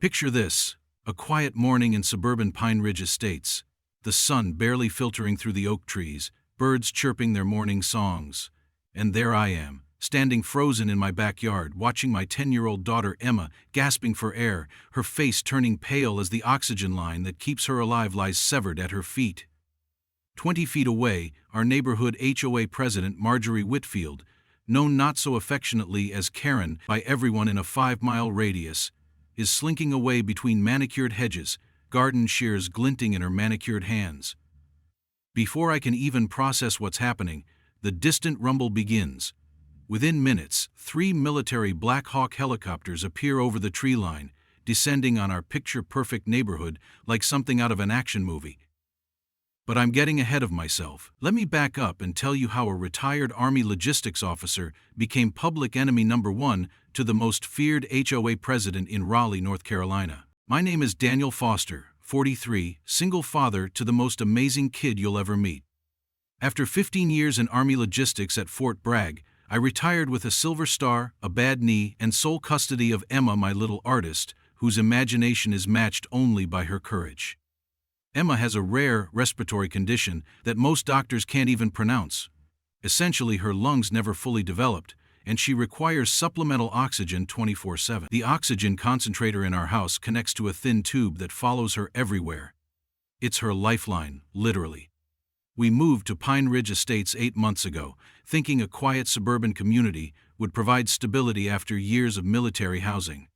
Picture this: a quiet morning in suburban Pine Ridge Estates, the sun barely filtering through the oak trees, birds chirping their morning songs. And there I am, standing frozen in my backyard, watching my 10-year-old daughter Emma gasping for air, her face turning pale as the oxygen line that keeps her alive lies severed at her feet. 20 feet away, our neighborhood HOA president Marjorie Whitfield, known not so affectionately as Karen by everyone in a 5-mile radius, is slinking away between manicured hedges, garden shears glinting in her manicured hands. Before I can even process what's happening, the distant rumble begins. Within minutes, 3 military Black Hawk helicopters appear over the tree line, descending on our picture-perfect neighborhood like something out of an action movie. But I'm getting ahead of myself. Let me back up and tell you how a retired Army logistics officer became public enemy number 1 to the most feared HOA president in Raleigh, North Carolina. My name is Daniel Foster, 43, single father to the most amazing kid you'll ever meet. After 15 years in Army logistics at Fort Bragg, I retired with a silver star, a bad knee, and sole custody of Emma, my little artist, whose imagination is matched only by her courage. Emma has a rare respiratory condition that most doctors can't even pronounce. Essentially, her lungs never fully developed, and she requires supplemental oxygen 24/7. The oxygen concentrator in our house connects to a thin tube that follows her everywhere. It's her lifeline, literally. We moved to Pine Ridge Estates 8 months ago, thinking a quiet suburban community would provide stability after years of military housing.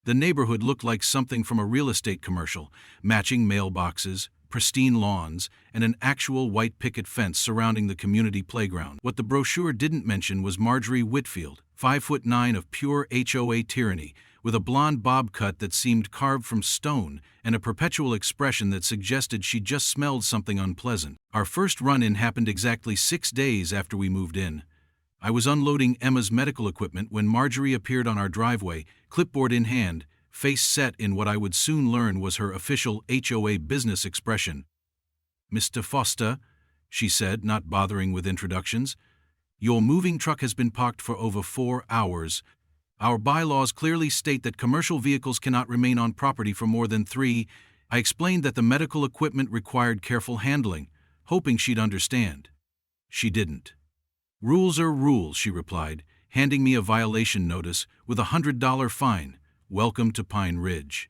The neighborhood looked like something from a real estate commercial: matching mailboxes, pristine lawns, and an actual white picket fence surrounding the community playground. What the brochure didn't mention was Marjorie Whitfield, 5'9" of pure HOA tyranny, with a blonde bob cut that seemed carved from stone and a perpetual expression that suggested she just smelled something unpleasant. Our first run-in happened exactly 6 days after we moved in. I was unloading Emma's medical equipment when Marjorie appeared on our driveway, clipboard in hand, face set in what I would soon learn was her official HOA business expression. "Mr. Foster," she said, not bothering with introductions, "your moving truck has been parked for over 4 hours. Our bylaws clearly state that commercial vehicles cannot remain on property for more than 3. I explained that the medical equipment required careful handling, hoping she'd understand. She didn't. "Rules are rules," she replied, handing me a violation notice with a $100 fine. "Welcome to Pine Ridge."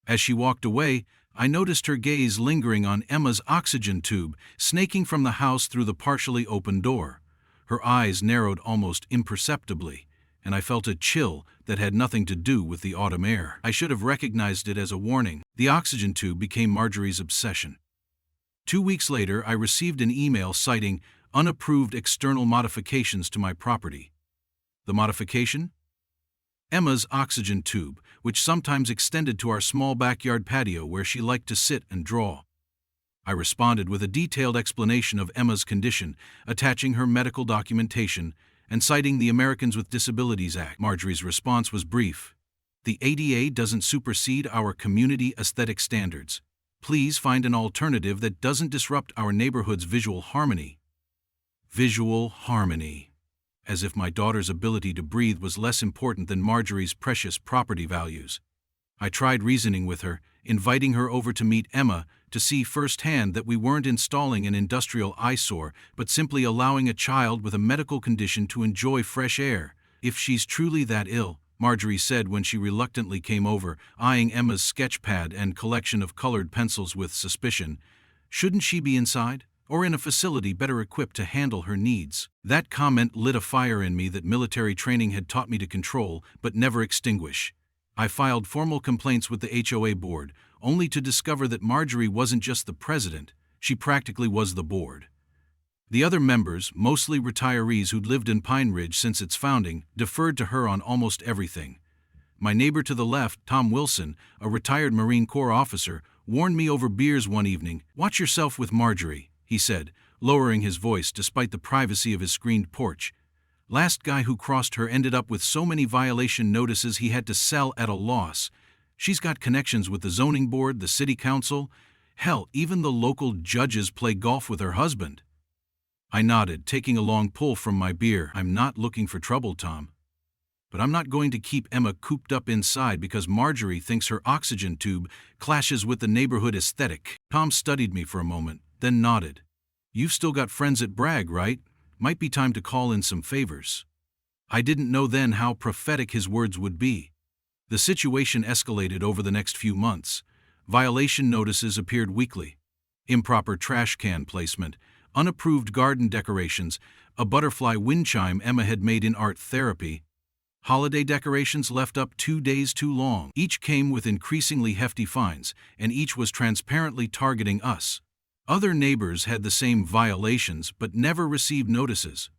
As she walked away, I noticed her gaze lingering on Emma's oxygen tube, snaking from the house through the partially open door. Her eyes narrowed almost imperceptibly, and I felt a chill that had nothing to do with the autumn air. I should have recognized it as a warning. The oxygen tube became Marjorie's obsession. 2 weeks later, I received an email citing unapproved external modifications to my property. The modification? Emma's oxygen tube, which sometimes extended to our small backyard patio where she liked to sit and draw. I responded with a detailed explanation of Emma's condition, attaching her medical documentation, and citing the Americans with Disabilities Act. Marjorie's response was brief. "The ADA doesn't supersede our community aesthetic standards. Please find an alternative that doesn't disrupt our neighborhood's visual harmony." Visual harmony. As if my daughter's ability to breathe was less important than Marjorie's precious property values. I tried reasoning with her, inviting her over to meet Emma, to see firsthand that we weren't installing an industrial eyesore, but simply allowing a child with a medical condition to enjoy fresh air. "If she's truly that ill," Marjorie said when she reluctantly came over, eyeing Emma's sketch pad and collection of colored pencils with suspicion, "shouldn't she be inside? Or in a facility better equipped to handle her needs?" That comment lit a fire in me that military training had taught me to control, but never extinguish. I filed formal complaints with the HOA board, only to discover that Marjorie wasn't just the president, she practically was the board. The other members, mostly retirees who'd lived in Pine Ridge since its founding, deferred to her on almost everything. My neighbor to the left, Tom Wilson, a retired Marine Corps officer, warned me over beers one evening. "Watch yourself with Marjorie," he said, lowering his voice despite the privacy of his screened porch. "Last guy who crossed her ended up with so many violation notices he had to sell at a loss. She's got connections with the zoning board, the city council. Hell, even the local judges play golf with her husband." I nodded, taking a long pull from my beer. "I'm not looking for trouble, Tom. But I'm not going to keep Emma cooped up inside because Marjorie thinks her oxygen tube clashes with the neighborhood aesthetic. Tom studied me for a moment, then nodded. You've still got friends at Bragg, right? Might be time to call in some favors. I didn't know then how prophetic his words would be. The situation escalated over the next few months. Violation notices appeared weekly. Improper trash can placement, unapproved garden decorations, a butterfly wind chime Emma had made in art therapy. Holiday decorations left up 2 days too long. Each came with increasingly hefty fines, and each was transparently targeting us. Other neighbors had the same violations but never received notices.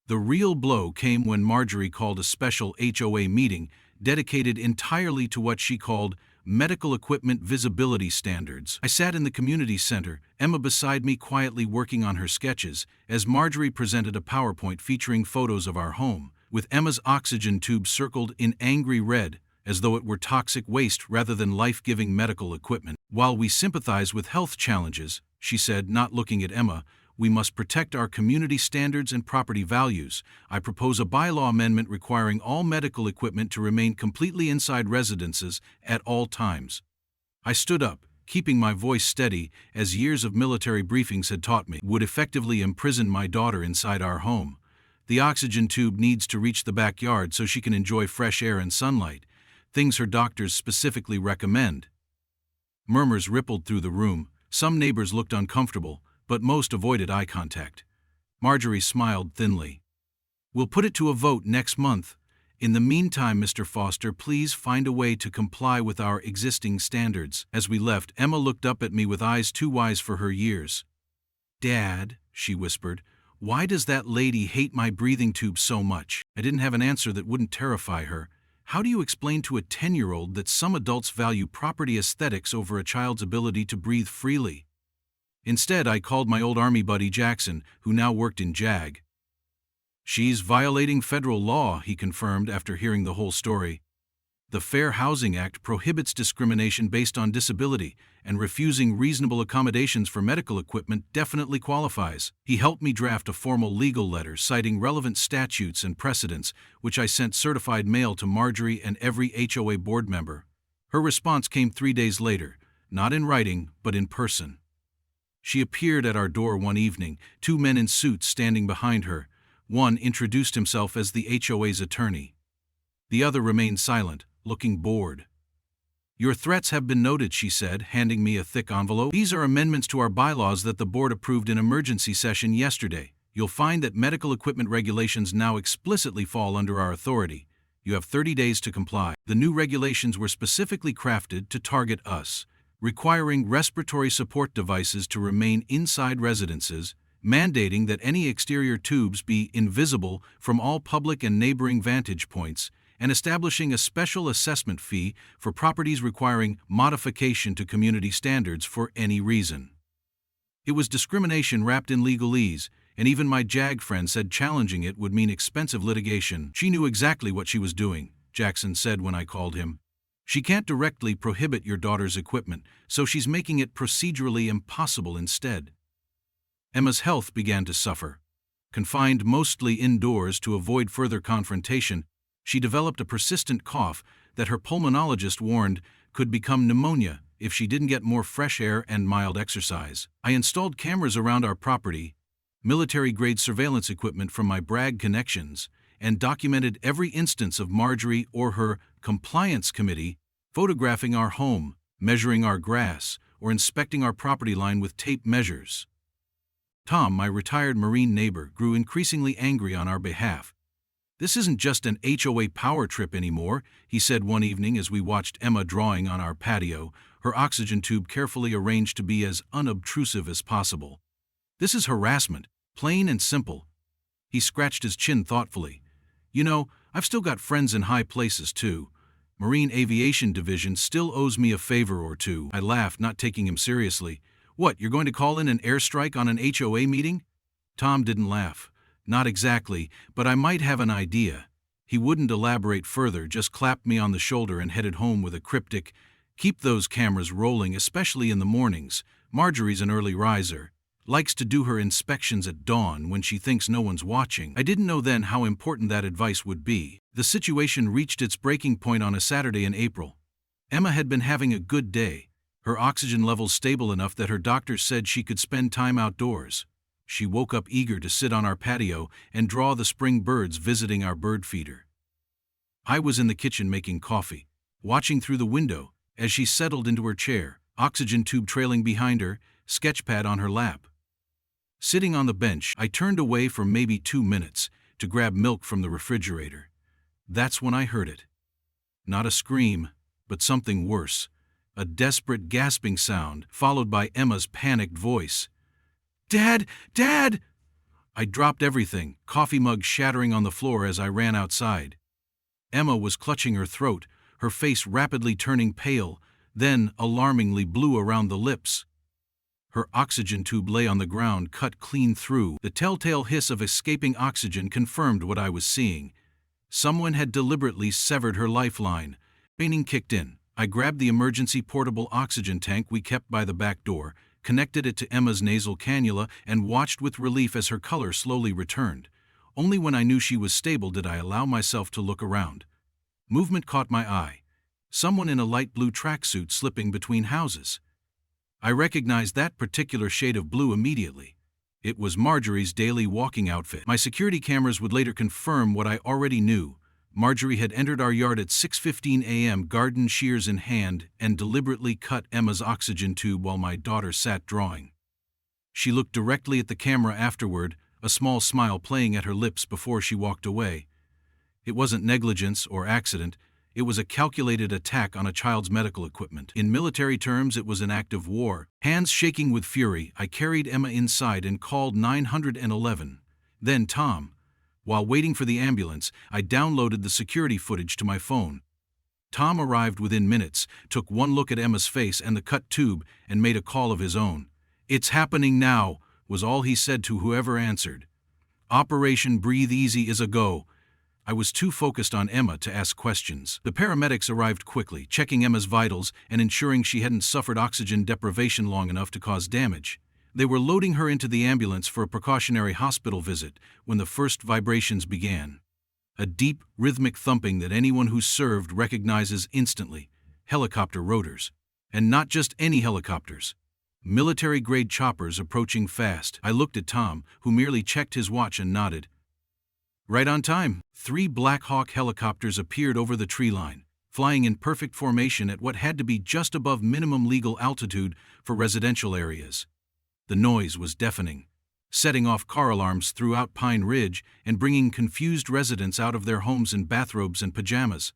The real blow came when Marjorie called a special HOA meeting dedicated entirely to what she called medical equipment visibility standards. I sat in the community center, Emma beside me quietly working on her sketches, as Marjorie presented a PowerPoint featuring photos of our home, with Emma's oxygen tube circled in angry red, as though it were toxic waste rather than life-giving medical equipment. While we sympathize with health challenges, she said, not looking at Emma, we must protect our community standards and property values. I propose a bylaw amendment requiring all medical equipment to remain completely inside residences at all times. I stood up, keeping my voice steady, as years of military briefings had taught me would effectively imprison my daughter inside our home. The oxygen tube needs to reach the backyard so she can enjoy fresh air and sunlight, things her doctors specifically recommend. Murmurs rippled through the room. Some neighbors looked uncomfortable, but most avoided eye contact. Marjorie smiled thinly. We'll put it to a vote next month. In the meantime, Mr. Foster, please find a way to comply with our existing standards. As we left, Emma looked up at me with eyes too wise for her years. Dad, she whispered, why does that lady hate my breathing tube so much? I didn't have an answer that wouldn't terrify her. How do you explain to a 10-year-old that some adults value property aesthetics over a child's ability to breathe freely? Instead, I called my old Army buddy Jackson, who now worked in JAG. She's violating federal law, he confirmed after hearing the whole story. The Fair Housing Act prohibits discrimination based on disability, and refusing reasonable accommodations for medical equipment definitely qualifies. He helped me draft a formal legal letter citing relevant statutes and precedents, which I sent certified mail to Marjorie and every HOA board member. Her response came 3 days later, not in writing, but in person. She appeared at our door one evening, 2 men in suits standing behind her. One introduced himself as the HOA's attorney. The other remained silent, looking bored. Your threats have been noted, she said, handing me a thick envelope. These are amendments to our bylaws that the board approved in emergency session yesterday. You'll find that medical equipment regulations now explicitly fall under our authority. You have 30 days to comply. The new regulations were specifically crafted to target us, requiring respiratory support devices to remain inside residences, mandating that any exterior tubes be invisible from all public and neighboring vantage points, and establishing a special assessment fee for properties requiring modification to community standards for any reason. It was discrimination wrapped in legalese, and even my JAG friend said challenging it would mean expensive litigation. She knew exactly what she was doing, Jackson said when I called him. She can't directly prohibit your daughter's equipment, so she's making it procedurally impossible instead. Emma's health began to suffer. Confined mostly indoors to avoid further confrontation, she developed a persistent cough that her pulmonologist warned could become pneumonia if she didn't get more fresh air and mild exercise. I installed cameras around our property, military-grade surveillance equipment from my Bragg connections, and documented every instance of Marjorie or her compliance committee photographing our home, measuring our grass, or inspecting our property line with tape measures. Tom, my retired Marine neighbor, grew increasingly angry on our behalf. This isn't just an HOA power trip anymore, he said one evening as we watched Emma drawing on our patio, her oxygen tube carefully arranged to be as unobtrusive as possible. This is harassment, plain and simple. He scratched his chin thoughtfully. You know, I've still got friends in high places too. Marine Aviation Division still owes me a favor or two. I laughed, not taking him seriously. What, you're going to call in an airstrike on an HOA meeting? Tom didn't laugh. Not exactly, but I might have an idea. He wouldn't elaborate further, just clapped me on the shoulder and headed home with a cryptic, "Keep those cameras rolling, especially in the mornings. Marjorie's an early riser. Likes to do her inspections at dawn when she thinks no one's watching. I didn't know then how important that advice would be. The situation reached its breaking point on a Saturday in April. Emma had been having a good day, her oxygen levels stable enough that her doctor said she could spend time outdoors. She woke up eager to sit on our patio and draw the spring birds visiting our bird feeder. I was in the kitchen making coffee, watching through the window as she settled into her chair, oxygen tube trailing behind her, sketchpad on her lap. Sitting on the bench, I turned away for maybe 2 minutes to grab milk from the refrigerator. That's when I heard it. Not a scream, but something worse. A desperate gasping sound, followed by Emma's panicked voice. "Dad! Dad!" I dropped everything, coffee mug shattering on the floor as I ran outside. Emma was clutching her throat, her face rapidly turning pale, then alarmingly blue around the lips. Her oxygen tube lay on the ground, cut clean through. The telltale hiss of escaping oxygen confirmed what I was seeing. Someone had deliberately severed her lifeline. Pain kicked in. I grabbed the emergency portable oxygen tank we kept by the back door, connected it to Emma's nasal cannula, and watched with relief as her color slowly returned. Only when I knew she was stable did I allow myself to look around. Movement caught my eye. Someone in a light blue tracksuit slipping between houses. I recognized that particular shade of blue immediately. It was Marjorie's daily walking outfit. My security cameras would later confirm what I already knew. Marjorie had entered our yard at 6:15 a.m., garden shears in hand, and deliberately cut Emma's oxygen tube while my daughter sat drawing. She looked directly at the camera afterward, a small smile playing at her lips before she walked away. It wasn't negligence or accident. It was a calculated attack on a child's medical equipment. In military terms, it was an act of war. Hands shaking with fury, I carried Emma inside and called 911. Then Tom. While waiting for the ambulance, I downloaded the security footage to my phone. Tom arrived within minutes, took one look at Emma's face and the cut tube, and made a call of his own. "It's happening now," was all he said to whoever answered. "Operation Breathe Easy is a go." I was too focused on Emma to ask questions. The paramedics arrived quickly, checking Emma's vitals and ensuring she hadn't suffered oxygen deprivation long enough to cause damage. They were loading her into the ambulance for a precautionary hospital visit when the first vibrations began. A deep, rhythmic thumping that anyone who served recognizes instantly. Helicopter rotors. And not just any helicopters. Military-grade choppers approaching fast. I looked at Tom, who merely checked his watch and nodded. Right on time. 3 Black Hawk helicopters appeared over the tree line, flying in perfect formation at what had to be just above minimum legal altitude for residential areas. The noise was deafening, setting off car alarms throughout Pine Ridge and bringing confused residents out of their homes in bathrobes and pajamas.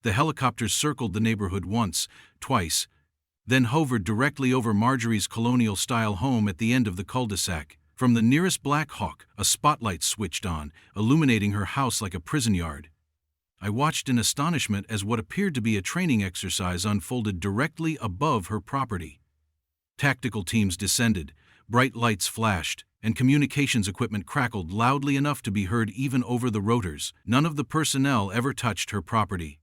The helicopters circled the neighborhood once, twice, then hovered directly over Marjorie's colonial-style home at the end of the cul-de-sac. From the nearest Black Hawk, a spotlight switched on, illuminating her house like a prison yard. I watched in astonishment as what appeared to be a training exercise unfolded directly above her property. Tactical teams descended, bright lights flashed, and communications equipment crackled loudly enough to be heard even over the rotors. None of the personnel ever touched her property.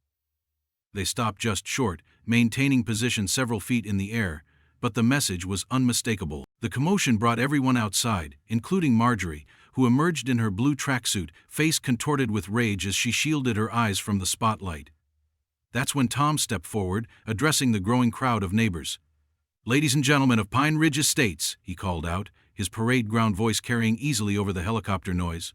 They stopped just short, maintaining position several feet in the air, but the message was unmistakable. The commotion brought everyone outside, including Marjorie, who emerged in her blue tracksuit, face contorted with rage as she shielded her eyes from the spotlight. That's when Tom stepped forward, addressing the growing crowd of neighbors. "Ladies and gentlemen of Pine Ridge Estates," he called out, his parade ground voice carrying easily over the helicopter noise.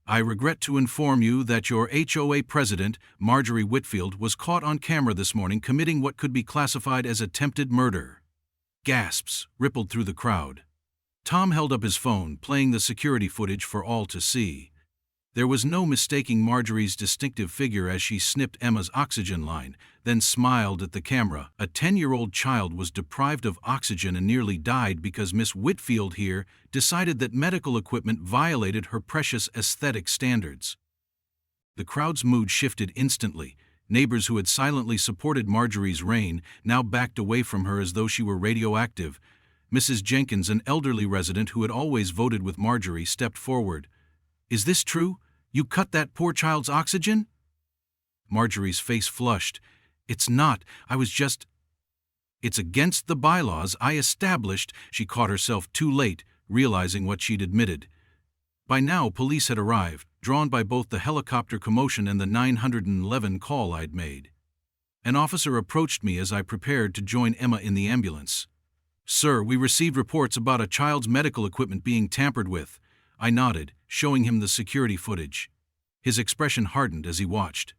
"I regret to inform you that your HOA president, Marjorie Whitfield, was caught on camera this morning committing what could be classified as attempted murder." Gasps rippled through the crowd. Tom held up his phone, playing the security footage for all to see. There was no mistaking Marjorie's distinctive figure as she snipped Emma's oxygen line, then smiled at the camera. A 10-year-old child was deprived of oxygen and nearly died because Miss Whitfield here decided that medical equipment violated her precious aesthetic standards. The crowd's mood shifted instantly. Neighbors who had silently supported Marjorie's reign now backed away from her as though she were radioactive. Mrs. Jenkins, an elderly resident who had always voted with Marjorie, stepped forward. "Is this true? You cut that poor child's oxygen?" Marjorie's face flushed. "It's not. I was just—" "It's against the bylaws I established." She caught herself too late, realizing what she'd admitted. By now, police had arrived, drawn by both the helicopter commotion and the 911 call I'd made. An officer approached me as I prepared to join Emma in the ambulance. "Sir, we received reports about a child's medical equipment being tampered with." I nodded, showing him the security footage. His expression hardened as he watched.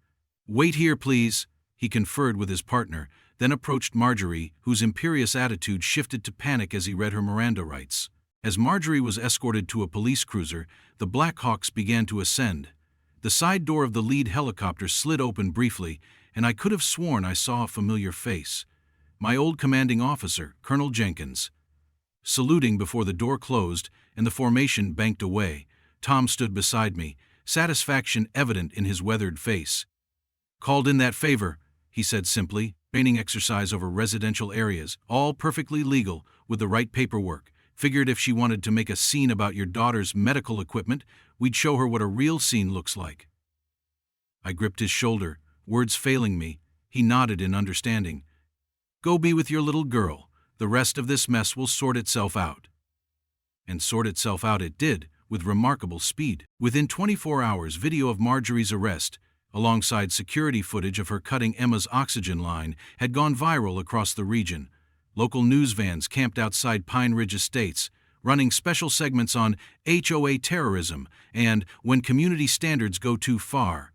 "Wait here, please," he conferred with his partner, then approached Marjorie, whose imperious attitude shifted to panic as he read her Miranda rights. As Marjorie was escorted to a police cruiser, the Black Hawks began to ascend. The side door of the lead helicopter slid open briefly, and I could have sworn I saw a familiar face. My old commanding officer, Colonel Jenkins. Saluting before the door closed and the formation banked away, Tom stood beside me, satisfaction evident in his weathered face. "Called in that favor," he said simply, training exercise over residential areas, all perfectly legal, with the right paperwork. "Figured if she wanted to make a scene about your daughter's medical equipment, we'd show her what a real scene looks like." I gripped his shoulder, words failing me. He nodded in understanding. "Go be with your little girl. The rest of this mess will sort itself out." And sort itself out it did, with remarkable speed. Within 24 hours, video of Marjorie's arrest, alongside security footage of her cutting Emma's oxygen line, had gone viral across the region. Local news vans camped outside Pine Ridge Estates, running special segments on HOA terrorism and when community standards go too far.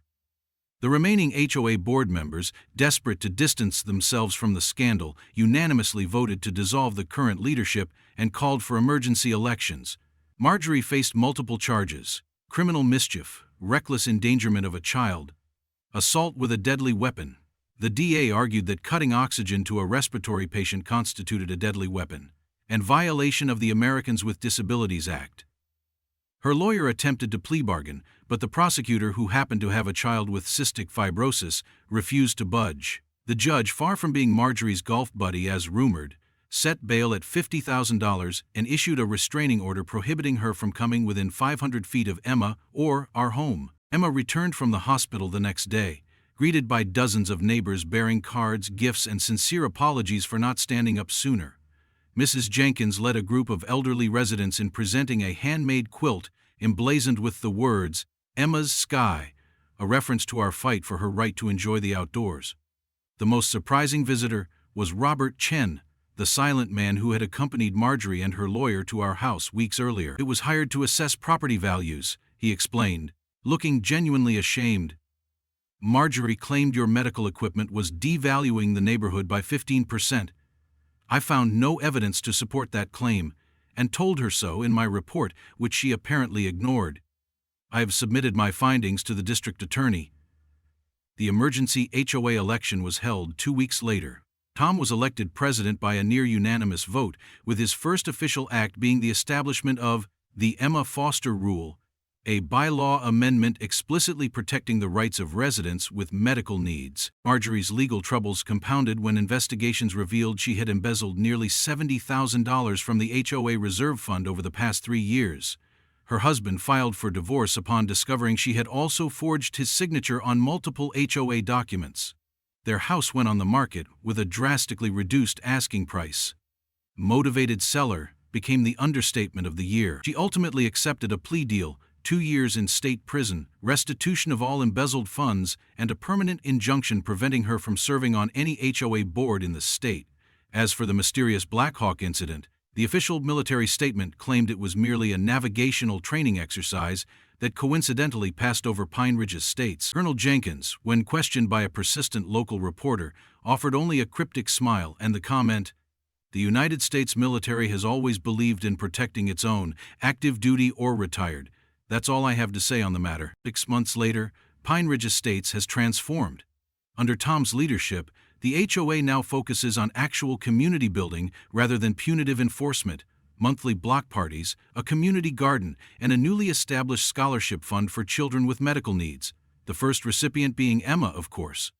The remaining HOA board members, desperate to distance themselves from the scandal, unanimously voted to dissolve the current leadership and called for emergency elections. Marjorie faced multiple charges: criminal mischief, reckless endangerment of a child, assault with a deadly weapon. The DA argued that cutting oxygen to a respiratory patient constituted a deadly weapon, and violation of the Americans with Disabilities Act. Her lawyer attempted to plea bargain, but the prosecutor, who happened to have a child with cystic fibrosis, refused to budge. The judge, far from being Marjorie's golf buddy as rumored, set bail at $50,000 and issued a restraining order prohibiting her from coming within 500 feet of Emma or our home. Emma returned from the hospital the next day, greeted by dozens of neighbors bearing cards, gifts, and sincere apologies for not standing up sooner. Mrs. Jenkins led a group of elderly residents in presenting a handmade quilt emblazoned with the words, "Emma's Sky," a reference to our fight for her right to enjoy the outdoors. The most surprising visitor was Robert Chen, the silent man who had accompanied Marjorie and her lawyer to our house weeks earlier. "It was hired to assess property values," he explained, looking genuinely ashamed. "Marjorie claimed your medical equipment was devaluing the neighborhood by 15%. I found no evidence to support that claim, and told her so in my report, which she apparently ignored. I have submitted my findings to the district attorney." The emergency HOA election was held 2 weeks later. Tom was elected president by a near-unanimous vote, with his first official act being the establishment of the Emma Foster Rule, a bylaw amendment explicitly protecting the rights of residents with medical needs. Marjorie's legal troubles compounded when investigations revealed she had embezzled nearly $70,000 from the HOA reserve fund over the past 3 years. Her husband filed for divorce upon discovering she had also forged his signature on multiple HOA documents. Their house went on the market with a drastically reduced asking price. "Motivated seller" became the understatement of the year. She ultimately accepted a plea deal, 2 years in state prison, restitution of all embezzled funds, and a permanent injunction preventing her from serving on any HOA board in the state. As for the mysterious Black Hawk incident, the official military statement claimed it was merely a navigational training exercise that coincidentally passed over Pine Ridge Estates. Colonel Jenkins, when questioned by a persistent local reporter, offered only a cryptic smile and the comment, "The United States military has always believed in protecting its own, active duty or retired. That's all I have to say on the matter." 6 months later, Pine Ridge Estates has transformed. Under Tom's leadership, the HOA now focuses on actual community building rather than punitive enforcement, monthly block parties, a community garden, and a newly established scholarship fund for children with medical needs, the first recipient being Emma, of course.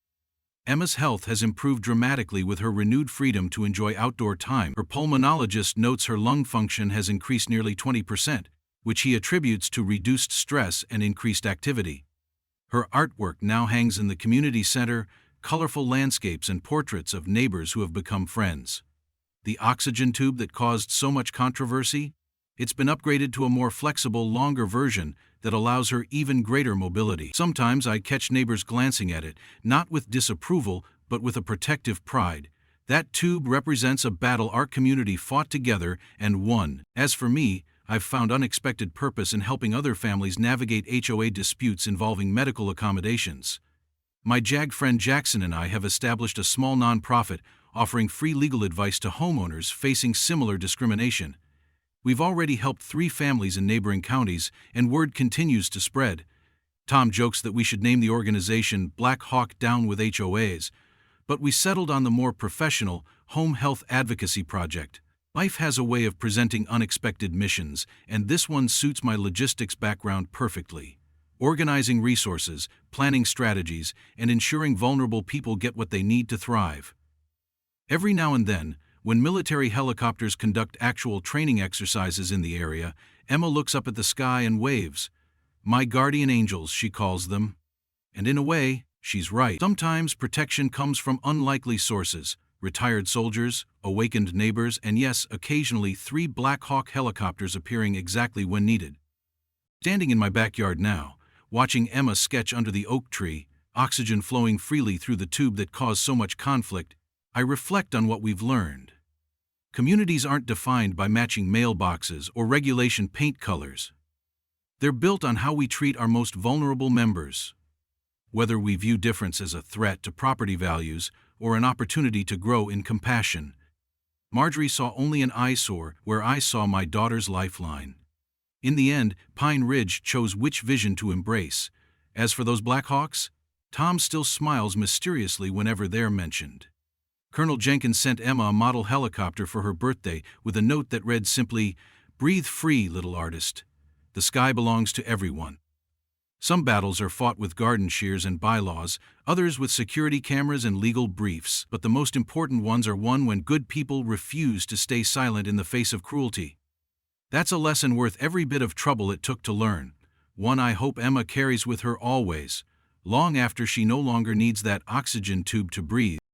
Emma's health has improved dramatically with her renewed freedom to enjoy outdoor time. Her pulmonologist notes her lung function has increased nearly 20%, which he attributes to reduced stress and increased activity. Her artwork now hangs in the community center, colorful landscapes and portraits of neighbors who have become friends. The oxygen tube that caused so much controversy? It's been upgraded to a more flexible, longer version that allows her even greater mobility. Sometimes I catch neighbors glancing at it, not with disapproval, but with a protective pride. That tube represents a battle our community fought together and won. As for me, I've found unexpected purpose in helping other families navigate HOA disputes involving medical accommodations. My JAG friend Jackson and I have established a small nonprofit offering free legal advice to homeowners facing similar discrimination. We've already helped 3 families in neighboring counties, and word continues to spread. Tom jokes that we should name the organization Black Hawk Down with HOAs, but we settled on the more professional Home Health Advocacy Project. Life has a way of presenting unexpected missions, and this one suits my logistics background perfectly. Organizing resources, planning strategies, and ensuring vulnerable people get what they need to thrive. Every now and then, when military helicopters conduct actual training exercises in the area, Emma looks up at the sky and waves. My guardian angels, she calls them. And in a way, she's right. Sometimes protection comes from unlikely sources: retired soldiers, awakened neighbors, and yes, occasionally 3 Black Hawk helicopters appearing exactly when needed. Standing in my backyard now, watching Emma sketch under the oak tree, oxygen flowing freely through the tube that caused so much conflict, I reflect on what we've learned. Communities aren't defined by matching mailboxes or regulation paint colors. They're built on how we treat our most vulnerable members. Whether we view difference as a threat to property values or an opportunity to grow in compassion. Marjorie saw only an eyesore where I saw my daughter's lifeline. In the end, Pine Ridge chose which vision to embrace. As for those Blackhawks, Tom still smiles mysteriously whenever they're mentioned. Colonel Jenkins sent Emma a model helicopter for her birthday with a note that read simply, "Breathe free, little artist. The sky belongs to everyone." Some battles are fought with garden shears and bylaws, others with security cameras and legal briefs, but the most important ones are won when good people refuse to stay silent in the face of cruelty. That's a lesson worth every bit of trouble it took to learn, one I hope Emma carries with her always, long after she no longer needs that oxygen tube to breathe.